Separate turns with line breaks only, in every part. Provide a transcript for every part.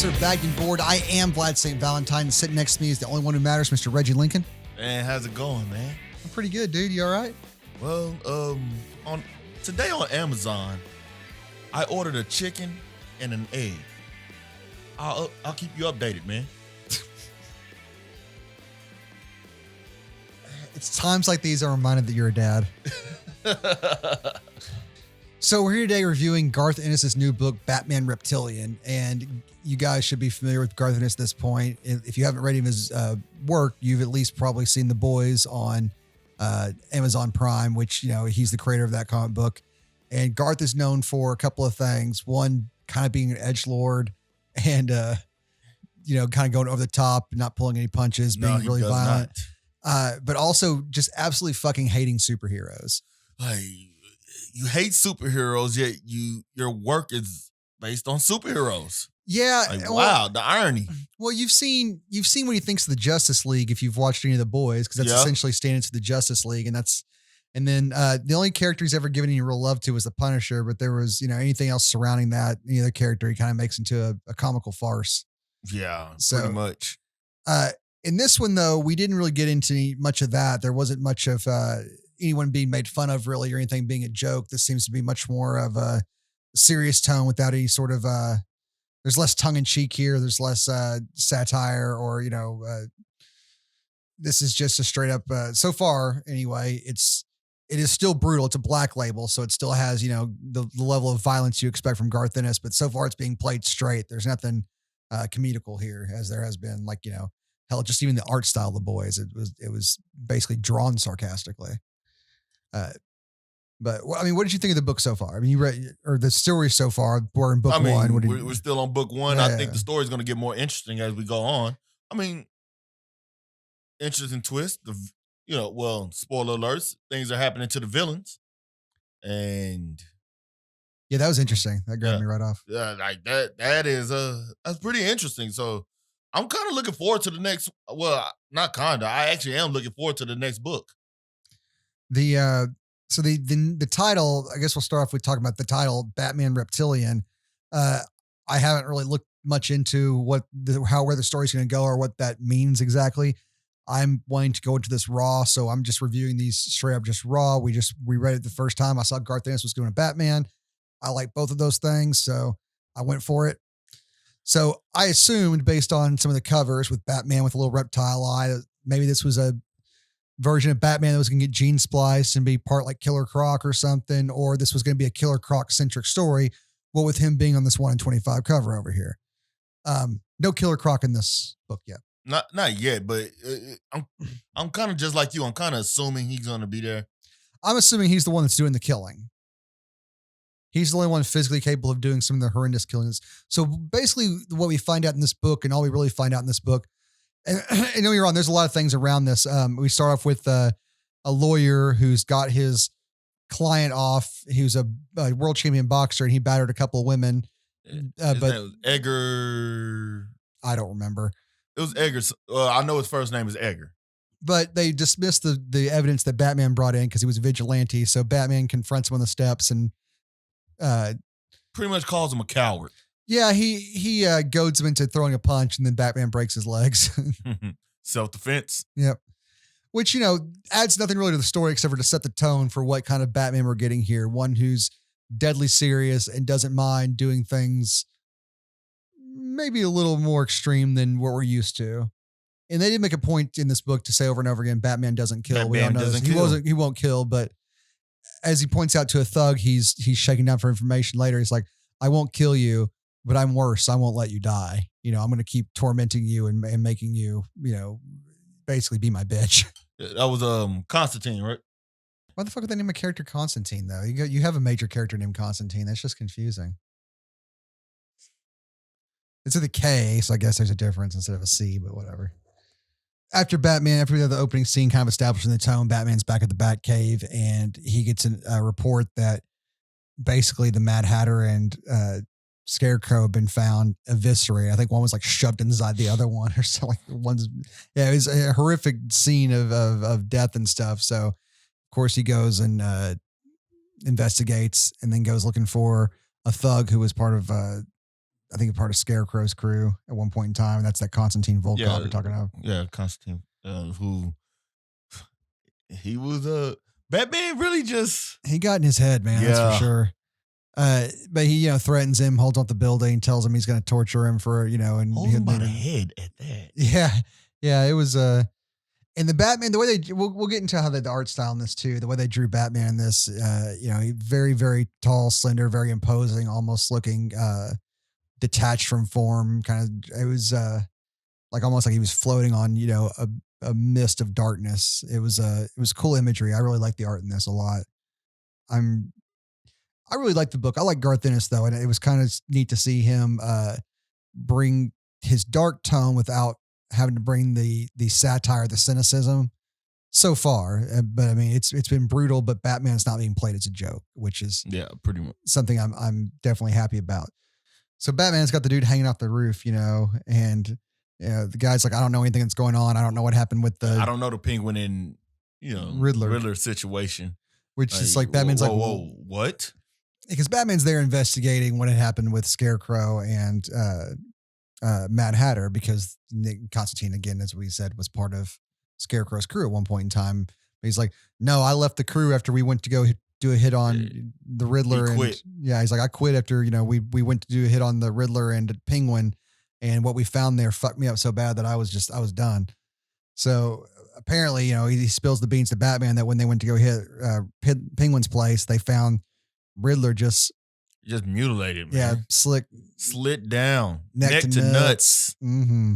episode of Bagged and Board. I am Vlad St. Valentine. Sitting next to me is the only one who matters, Mr. Reggie Lincoln.
Man, how's it going, man?
I'm pretty good, dude. You all right?
Well, today on Amazon, I ordered a chicken and an egg. I'll keep you updated, man.
It's times like these I'm reminded that you're a dad. So we're here today reviewing Garth Ennis' new book, Batman Reptilian, and you guys should be familiar with Garth Ennis at this point. If you haven't read his work, you've at least probably seen The Boys on Amazon Prime, which, you know, he's the creator of that comic book. And Garth is known for a couple of things. One, kind of being an edgelord and, kind of going over the top, not pulling any punches, being really violent. But also just absolutely fucking hating superheroes.
Like, you hate superheroes, yet your work is based on superheroes.
Yeah.
Like, wow, the irony.
Well, you've seen what he thinks of the Justice League if you've watched any of The Boys, because that's essentially standing to the Justice League, and then the only character he's ever given any real love to was the Punisher, but there was, anything else surrounding that, any other character he kind of makes into a comical farce.
Yeah,
so,
pretty much.
In this one, though, we didn't really get into much of that. There wasn't much of anyone being made fun of, really, or anything being a joke. This seems to be much more of a serious tone without any sort of, there's less tongue-in-cheek here. There's less satire or, this is just a straight up, so far anyway, it is still brutal. It's a black label, so it still has, the level of violence you expect from Garth Ennis, but so far it's being played straight. There's nothing comedical here, as there has been, hell, just even the art style of The Boys, it was basically drawn sarcastically. But I mean, what did you think of the book so far? I mean, you read, or the story so far. We're in book one.
We're still on book one. I think the story's going to get more interesting as we go on. I mean, interesting twist. Spoiler alerts. Things are happening to the villains, and
yeah, that was interesting. That grabbed me right off.
Yeah, like that. That's pretty interesting. So I'm kind of looking forward to the next. Well, not kinda. I actually am looking forward to the next book.
So the title, I guess we'll start off with talking about the title, Batman Reptilian. I haven't really looked much into where the story's going to go or what that means exactly. I'm wanting to go into this raw, so I'm just reviewing these straight up just raw. We read it the first time. I saw Garth Ennis was doing a Batman. I like both of those things, so I went for it. So I assumed, based on some of the covers with Batman with a little reptile eye, that maybe this was a version of Batman that was going to get gene spliced and be part like Killer Croc or something, or this was going to be a Killer Croc centric story. Well, with him being on this 1 in 25 cover over here. No Killer Croc in this book yet.
Not yet, but I'm kind of just like you. I'm kind of assuming he's going to be there.
I'm assuming he's the one that's doing the killing. He's the only one physically capable of doing some of the horrendous killings. So basically what we find out in this book, and all we really find out in this book, and I know you're on, there's a lot of things around this. We start off with a lawyer who's got his client off. He was a world champion boxer and he battered a couple of women.
But it was Edgar.
I don't remember.
It was Edgar. I know his first name is Edgar.
But they dismissed the evidence that Batman brought in because he was a vigilante. So Batman confronts him on the steps and
pretty much calls him a coward.
Yeah, he goads him into throwing a punch, and then Batman breaks his legs.
Self-defense.
Yep. Which, adds nothing really to the story except for to set the tone for what kind of Batman we're getting here. One who's deadly serious and doesn't mind doing things maybe a little more extreme than what we're used to. And they did make a point in this book to say over and over again, Batman doesn't kill. We all know he won't kill, but as he points out to a thug, he's shaking down for information later. He's like, I won't kill you, but I'm worse. I won't let you die. I'm going to keep tormenting you and making you, basically be my bitch.
That was Constantine, right?
Why the fuck would they name a character Constantine, though? You have a major character named Constantine. That's just confusing. It's with a K, so I guess there's a difference instead of a C, but whatever. After we have the opening scene kind of establishing the tone, Batman's back at the Batcave, and he gets a report that basically the Mad Hatter and Scarecrow have been found eviscerated. I think one was like shoved inside the other one or something. It was a horrific scene of death and stuff. So, of course, he goes and investigates and then goes looking for a thug who was part of I think, a part of Scarecrow's crew at one point in time. That's that Konstantin Volkov you're talking about.
Yeah, Konstantin, who he was Batman really just
he got in his head, man. That's for sure. But he, threatens him, holds up the building, tells him he's going to torture him for, and
hold him by the head at that.
Yeah. Yeah. It was, and the Batman, the way we'll get into how the art style in this too, the way they drew Batman in this, very, very tall, slender, very imposing, almost looking, detached from form. It was, almost like he was floating on, a mist of darkness. It was cool imagery. I really like the art in this a lot. I really like the book. I like Garth Ennis though, and it was kind of neat to see him bring his dark tone without having to bring the satire, the cynicism so far. But I mean, it's been brutal, but Batman's not being played as a joke, which is
pretty much
something I'm definitely happy about. So Batman's got the dude hanging off the roof, and the guy's like, I don't know anything that's going on. I don't know what happened with
I don't know the Penguin and Riddler situation.
Which is like Batman's
whoa, what?
Because Batman's there investigating what had happened with Scarecrow and Mad Hatter, because Nick Constantine, again, as we said, was part of Scarecrow's crew at one point in time. But he's like, no, I left the crew after we went to go do a hit on the Riddler.
He quit.
And he's like, I quit after, we went to do a hit on the Riddler and Penguin, and what we found there fucked me up so bad that I was done. So apparently, he spills the beans to Batman that when they went to go hit Penguin's place, they found Riddler just
mutilated, man.
Yeah,
slit down, neck to nuts.
Mm-hmm.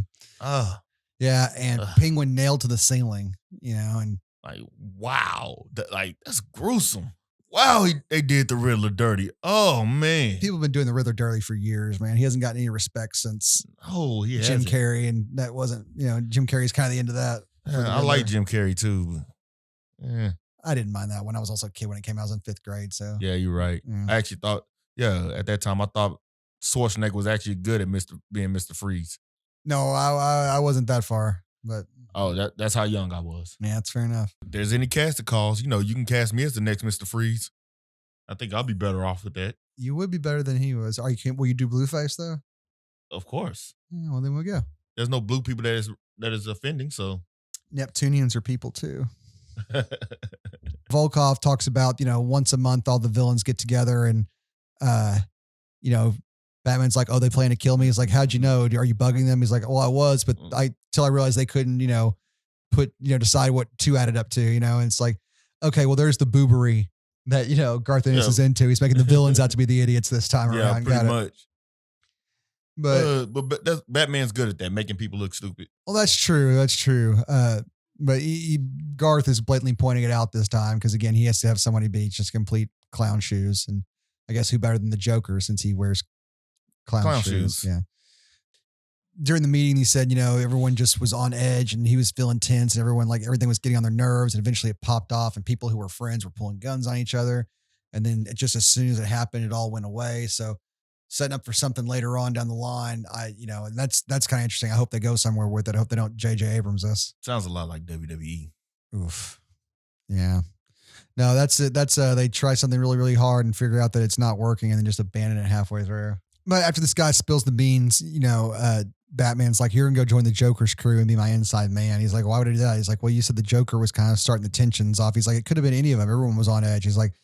Yeah, and Penguin nailed to the ceiling, and
like, wow, that's gruesome. Wow, they did the Riddler dirty. Oh man,
people have been doing the Riddler dirty for years, man. He hasn't gotten any respect since Jim Carrey, and that wasn't, Jim Carrey's kind of the end of that.
I like Jim Carrey too. Yeah.
I didn't mind that one. I was also a kid when it came out. I was in 5th grade. So
yeah, you're right. I actually thought, at that time, I thought Schwarzenegger was actually good at being Mr. Freeze.
No, I wasn't that far, but
that's how young I was.
Yeah, that's fair enough.
If there's any casting calls, you can cast me as the next Mr. Freeze. I think I'll be better off with that.
You would be better than he was. Will you do Blueface though?
Of course.
Yeah, well, then we'll go.
There's no blue people that is offending. So
Neptunians are people too. Volkov talks about, once a month all the villains get together and Batman's like, oh, they plan to kill me. He's like, how'd you know? Are you bugging them? He's like, well, I was, but till I realized they couldn't, decide what 2 added up to, and it's like, okay, well, there's the boobery that, Garth Ennis is into. He's making the villains out to be the idiots this time around.
Pretty much.
But
Batman's good at that, making people look stupid.
Well, that's true. That's true. But Garth is blatantly pointing it out this time because, again, he has to have somebody be just complete clown shoes. And I guess who better than the Joker since he wears clown shoes. Yeah. During the meeting, he said, everyone just was on edge and he was feeling tense and everything was getting on their nerves. And eventually it popped off and people who were friends were pulling guns on each other. And then just as soon as it happened, it all went away. So setting up for something later on down the line, and that's kind of interesting. I hope they go somewhere with it. I hope they don't J.J. Abrams this.
Sounds a lot like WWE.
Oof. Yeah. No, that's it. That's they try something really, really hard and figure out that it's not working and then just abandon it halfway through. But after this guy spills the beans, Batman's like, you're going to go join the Joker's crew and be my inside man. He's like, why would I do that? He's like, well, you said the Joker was kind of starting the tensions off. He's like, it could have been any of them. Everyone was on edge. He's like,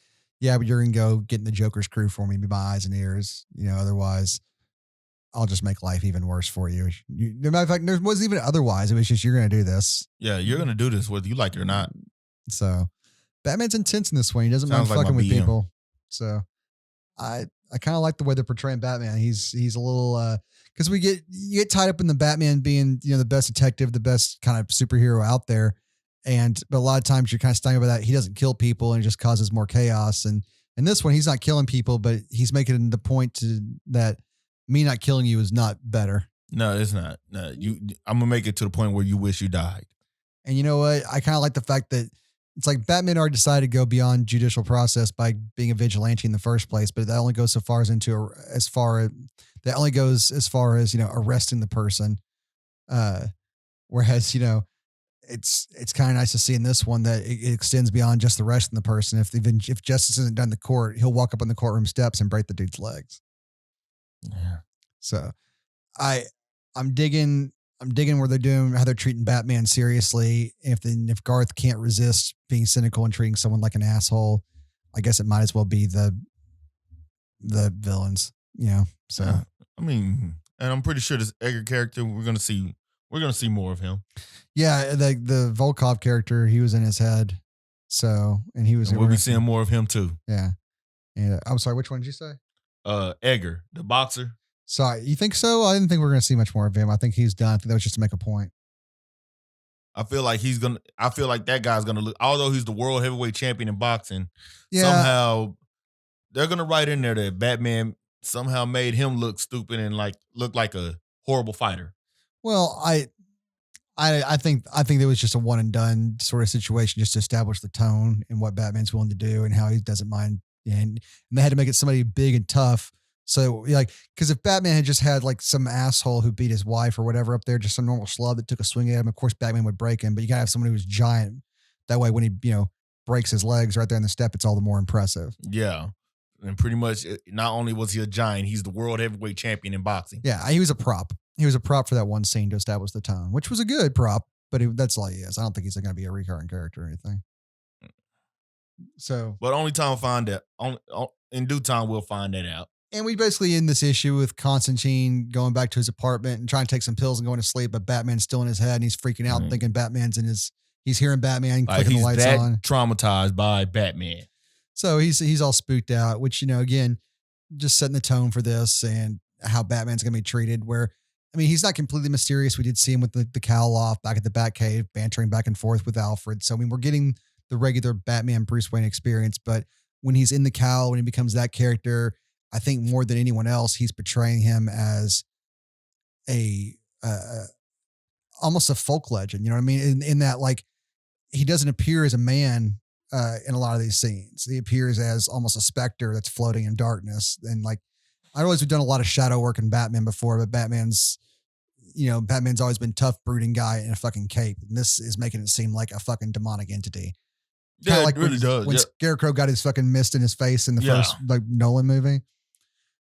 yeah, but you're going to go get in the Joker's crew for me, be my eyes and ears. Otherwise I'll just make life even worse for you. Matter of fact, there wasn't even otherwise. It was just, you're going to do this.
Yeah, you're going to do this whether you like it or not.
So Batman's intense in this one. He doesn't mind fucking with people. So I kind of like the way they're portraying Batman. He's a little, because you get tied up in the Batman being, the best detective, the best kind of superhero out there. But a lot of times you're kind of stung by that. He doesn't kill people and it just causes more chaos. And in this one, he's not killing people, but he's making the point that me not killing you is not better.
No, it's not. No, I'm gonna make it to the point where you wish you died.
And you know what? I kind of like the fact that it's like Batman already decided to go beyond judicial process by being a vigilante in the first place, but that only goes as far as arresting the person. Whereas it's kind of nice to see in this one that it extends beyond just arresting the person. If justice isn't done in the court, he'll walk up on the courtroom steps and break the dude's legs.
Yeah.
So I'm digging where they're doing, how they're treating Batman seriously. If Garth can't resist being cynical and treating someone like an asshole, I guess it might as well be the villains, So
I mean, and I'm pretty sure this Edgar character we're gonna see more of him.
Yeah, the Volkov character, he was in his head. So, and he was.
And we'll be seeing more of him too.
Yeah. And I'm sorry, which one did you say?
Edgar, the boxer.
Sorry, you think so? I didn't think we were going to see much more of him. I think he's done. I think that was just to make a point.
I feel like that guy's gonna look. Although he's the world heavyweight champion in boxing, somehow they're gonna write in there that Batman somehow made him look stupid and look like a horrible fighter.
Well, I think it was just a one and done sort of situation, just to establish the tone and what Batman's willing to do and how he doesn't mind. And they had to make it somebody big and tough. So because if Batman had just had like some asshole who beat his wife or whatever up there, just some normal schlub that took a swing at him, of course Batman would break him. But you gotta have someone who's giant. That way, when he breaks his legs right there in the step, it's all the more impressive.
Yeah. And pretty much, not only was he a giant, he's the world heavyweight champion in boxing.
Yeah, he was a prop. He was a prop for that one scene to establish the tone, which was a good prop, but that's all he is. I don't think he's going to be a recurring character or anything. So,
but only time we'll find that. In due time, we'll find that out.
And we basically end this issue with Constantine going back to his apartment and trying to take some pills and going to sleep, but Batman's still in his head and he's freaking out, thinking Batman's in his. He's hearing Batman clicking the lights on.
Traumatized by Batman.
So he's all spooked out, which, again, just setting the tone for this and how Batman's going to be treated. Where, I mean, he's not completely mysterious. We did see him with the cowl off back at the Batcave, bantering back and forth with Alfred. So, I mean, we're getting the regular Batman Bruce Wayne experience. But when he's in the cowl, when he becomes that character, I think more than anyone else, he's portraying him as almost a folk legend. You know what I mean? In that, like, he doesn't appear as a man in a lot of these scenes. He appears as almost a specter that's floating in darkness. And like, I realize we've done a lot of shadow work in Batman before, but Batman's always been tough, brooding guy in a fucking cape. And this is making it seem like a fucking demonic entity.
Yeah,
like
it really does.
When Scarecrow got his fucking mist in his face in the first like Nolan movie.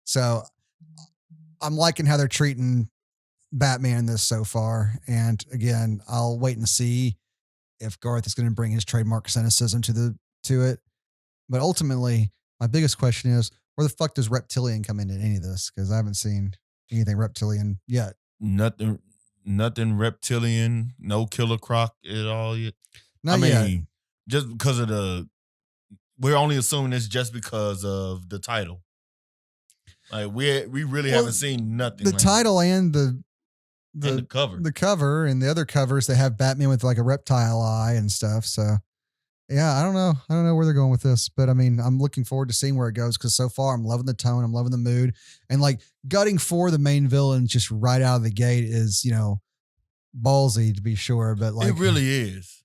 So I'm liking how they're treating Batman in this so far. And again, I'll wait and see if Garth is going to bring his trademark cynicism to it. But ultimately, my biggest question is, where the fuck does Reptilian come into any of this? Because I haven't seen anything Reptilian yet.
Nothing Reptilian, no Killer Croc at all yet.
Not yet.
Just because of we're only assuming it's just because of the title. Like we really haven't seen nothing.
The title and the
cover.
The cover and the other covers, they have Batman with like a reptile eye and stuff. So yeah, I don't know where they're going with this, but I mean, I'm looking forward to seeing where it goes, because so far I'm loving the tone, I'm loving the mood, and like gutting for the main villain just right out of the gate is, ballsy to be sure, but like
it really is.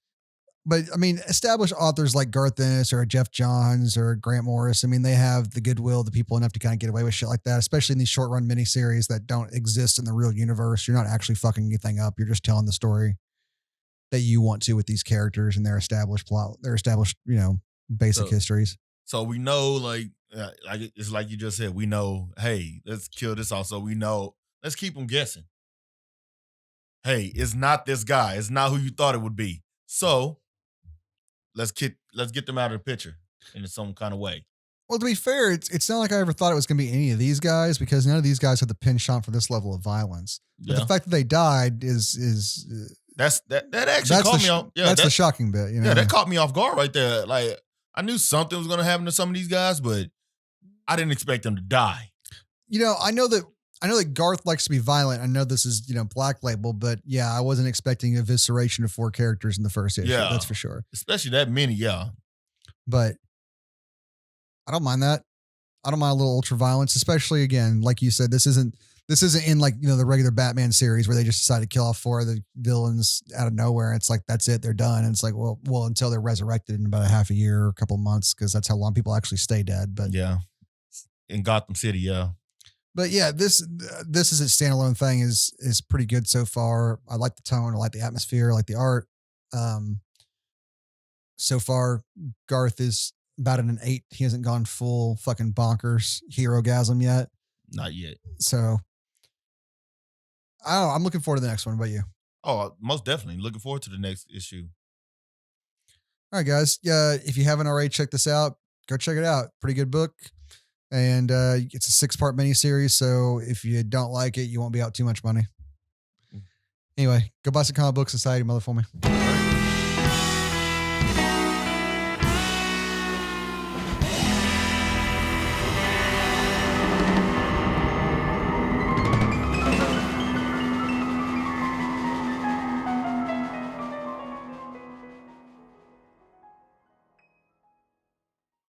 But I mean, established authors like Garth Ennis or Jeff Johns or Grant Morris, I mean, they have the goodwill of the people enough to kind of get away with shit like that, especially in these short run miniseries that don't exist in the real universe. You're not actually fucking anything up. You're just telling the story that you want to with these characters and their established plot, their established, basic histories.
So we know, like it's like you just said, we know, hey, let's kill this also. We know, let's keep them guessing. Hey, it's not this guy. It's not who you thought it would be. So let's get them out of the picture in some kind of way.
Well, to be fair, it's not like I ever thought it was going to be any of these guys, because none of these guys had the penchant for this level of violence. But the fact that they died is
that actually caught me off. Yeah,
that's the shocking bit.
Yeah, that caught me off guard right there. Like, I knew something was going to happen to some of these guys, but I didn't expect them to die.
I know that Garth likes to be violent. I know this is, Black Label, but yeah, I wasn't expecting evisceration of 4 characters in the first issue. Yeah, that's for sure.
Especially that many, yeah.
But I don't mind that. I don't mind a little ultra violence, especially, again, like you said, this isn't in like, the regular Batman series where they just decide to kill off 4 of the villains out of nowhere. It's like, that's it, they're done. And it's like, well, until they're resurrected in about a half a year or a couple of months, because that's how long people actually stay dead. But
yeah, in Gotham City, yeah.
But yeah, this is a standalone thing is pretty good so far. I like the tone, I like the atmosphere, I like the art. So far, Garth is about an 8. He hasn't gone full fucking bonkers hero-gasm yet.
Not yet.
So I don't know. I'm looking forward to the next one. What about you?
Oh, most definitely. Looking forward to the next issue.
All right, guys. Yeah, if you haven't already checked this out, go check it out. Pretty good book. And it's a 6-part miniseries. So if you don't like it, you won't be out too much money. Anyway, go buy some comic book society, mother for me.